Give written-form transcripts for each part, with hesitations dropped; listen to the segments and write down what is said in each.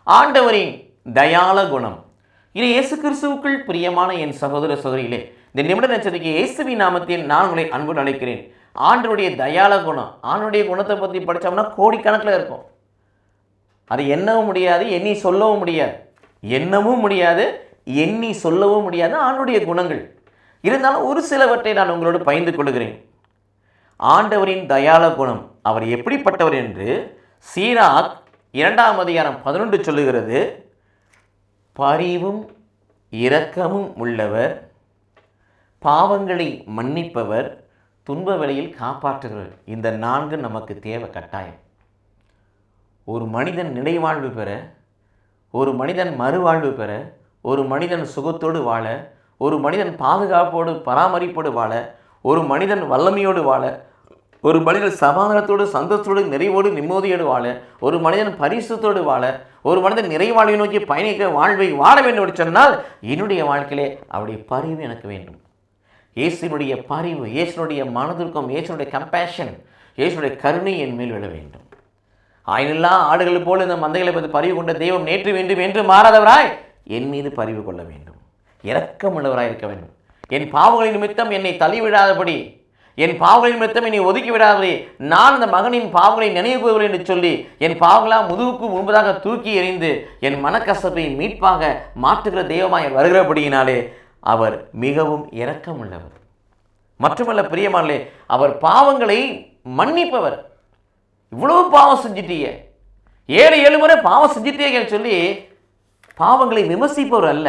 ஆண்டவரின் தயாள குணம். இது இயேசு கிறிஸ்துவுக்குள் பிரியமான என் சகோதர சகோதரிகளே, இந்த நிமிட நட்சத்திரக்கு இயேசுவின் நாமத்தில் நான் உங்களை அன்புடன் அழைக்கிறேன். ஆண்டவருடைய தயாள குணம், ஆண்டவருடைய குணத்தை பற்றி படித்தோம்னா கோடிக்கணக்கில் இருக்கும். அது எண்ணவும் முடியாது, எண்ணி சொல்லவும் முடியாது. எண்ணவும் முடியாது, எண்ணி சொல்லவும் முடியாது ஆண்டவருடைய குணங்கள். இருந்தாலும் ஒரு சிலவற்றை நான் உங்களோடு பகிர்ந்து கொள்கிறேன். ஆண்டவரின் தயாள குணம், அவர் எப்படிப்பட்டவர் என்று சீராக் 2ஆம் அதிகாரம் 11 சொல்லுகிறது. பரிவும் இரக்கமும் உள்ளவர், பாவங்களை மன்னிப்பவர், துன்ப வேளையில் காப்பாற்றுகிறவர். இந்த 4 நமக்கு தேவை கட்டாயம். ஒரு மனிதன் நிலைவாழ்வு பெற, ஒரு மனிதன் மறுவாழ்வு பெற, ஒரு மனிதன் சுகத்தோடு வாழ, ஒரு மனிதன் பாதுகாப்போடு பராமரிப்போடு வாழ, ஒரு மனிதன் வல்லமையோடு வாழ, ஒரு மனிதன் சமாதானத்தோடு சந்தோஷத்தோடு நிறைவோடு நிம்மதியோடு வாழ, ஒரு மனிதன் பரிசுத்தோடு வாழ, ஒரு மனிதன் நிறைவாழ்வை நோக்கி பயணிக்க வாழ்வை வாழ வேண்டும் என்று சொன்னால் என்னுடைய வாழ்க்கையிலே அவருடைய பரிவு எனக்கு வேண்டும். இயேசுனுடைய பரிவு, இயேசுனுடைய மனதுருக்கம், இயேசுனுடைய கம்பேஷன், இயேசுனுடைய கருணை என் மேல் விழ வேண்டும். ஆயினெல்லா ஆடுகள் போல இந்த மந்தைகளை பற்றி பரிவு கொண்ட தெய்வம் நேற்று வேண்டும் என்று மாறாதவராய் என் மீது பரிவு கொள்ள வேண்டும். இரக்கமுள்ளவராய் இருக்க வேண்டும். என் பாவங்களின் நிமித்தம் என்னை தள்ளிவிடாதபடி, என் பாவங்களின் நிமித்தம் என்னை ஒதுக்கி விடாதபடி, நான் அந்த மகனின் பாவங்களை நினைவு கூறுகிறேன் என்று சொல்லி என் பாவங்களாம் முதுகுக்கு முன்பதாக தூக்கி எறிந்து என் மனக்கசப்பை மீட்பாக மாற்றுகிற தெய்வமாய் வருகிறபடியினாலே அவர் மிகவும் இரக்கமுள்ளவர். மட்டுமல்ல பிரியமானே, அவர் பாவங்களை மன்னிப்பவர். இவ்வளவு பாவம் செஞ்சிட்டீங்க, 7 முறை பாவம் செஞ்சிட்டீங்கன்னு சொல்லி பாவங்களை விமர்சிப்பவர் அல்ல.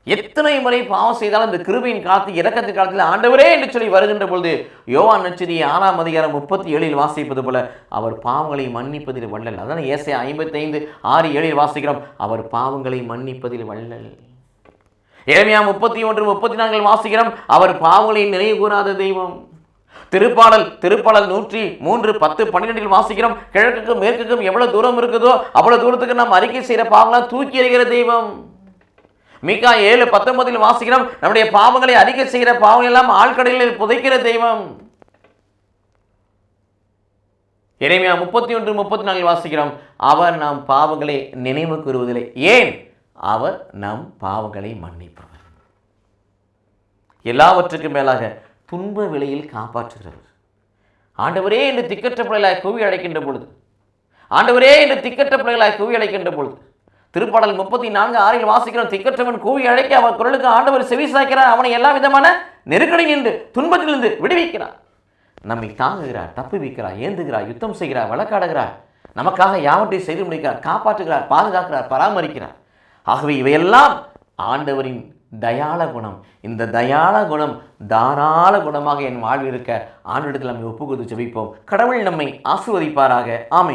எத்தனை முறை பாவம் செய்தாலும் இந்த கிருபையின் காலத்தில், இரக்கத்தின் காலத்தில் ஆண்டவரே என்று சொல்லி வருகின்ற பொழுது யோவான் நற்செய்தி 6ஆம் அதிகாரம் 37 வாசிப்பது போல அவர் பாவங்களை மன்னிப்பதில் வள்ளல். அதான் ஏசாயா 55:6-7 வாசிக்கிறோம். அவர் பாவங்களை மன்னிப்பதில் வள்ளல். எரேமியா 31:34 வாசிக்கிறோம். அவர் பாவங்களை நினைவு கூறாத தெய்வம். திருப்பாடல் 103:10-12 வாசிக்கிறோம். கிழக்குக்கும் மேற்குக்கும் எவ்வளவு தூரம் இருக்குதோ அவ்வளவு தூரத்துக்கு நாம் அறிக்கை செய்கிற பாவங்களாம் தூக்கி எறிகிற தெய்வம். மீகா 7:19 வாசிக்கிறோம். நம்முடைய பாவங்களை அறிக்கை செய்கிற பாவங்கள் எல்லாம் ஆழ்கடலில் புதைக்கிற தெய்வம். எரேமியா 31:34 வாசிக்கிறோம். அவர் நம் பாவங்களை நினைவு கூறுவதில்லை. ஏன்? அவர் நம் பாவங்களை மன்னிப்பவர். எல்லாவற்றுக்கும் மேலாக துன்ப வேளையில் காப்பாற்றுகிறவர். ஆண்டவரே என்று திக்கற்ற பிள்ளைகளாய் கூவி அழைக்கின்ற பொழுது, ஆண்டவரே என்று திக்கற்ற பிள்ளைகளாய் கூவி அழைக்கின்ற பொழுது, திருப்பாடல் 34:6 வாசிக்கிறோம். திக்கற்றவன் கூவி அழைக்க அவர் குரலுக்கு ஆண்டவர் செவி சாய்க்கிறார். அவனை எல்லா விதமான நெருக்கடி நின்று துன்பத்திலிருந்து விடுவிக்கிறார். நம்மை தாங்குகிறார், தப்புவிக்கிறார், ஏந்துகிறார், யுத்தம் செய்கிறார், வழக்காடுகிறார், நமக்காக யாவற்றையும் செய்து முடிக்கிறார், காப்பாற்றுகிறார், பாதுகாக்கிறார், பராமரிக்கிறார். ஆகவே இவையெல்லாம் ஆண்டவரின் தயாள குணம். இந்த தயாள குணம் தாராள குணமாக என் வாழ்வில் இருக்க ஆண்டவரிடத்தில் நம்மை ஒப்புக்கொடுத்து ஜெபிப்போம். கடவுள் நம்மை ஆசீர்வதிப்பாராக. ஆமென்.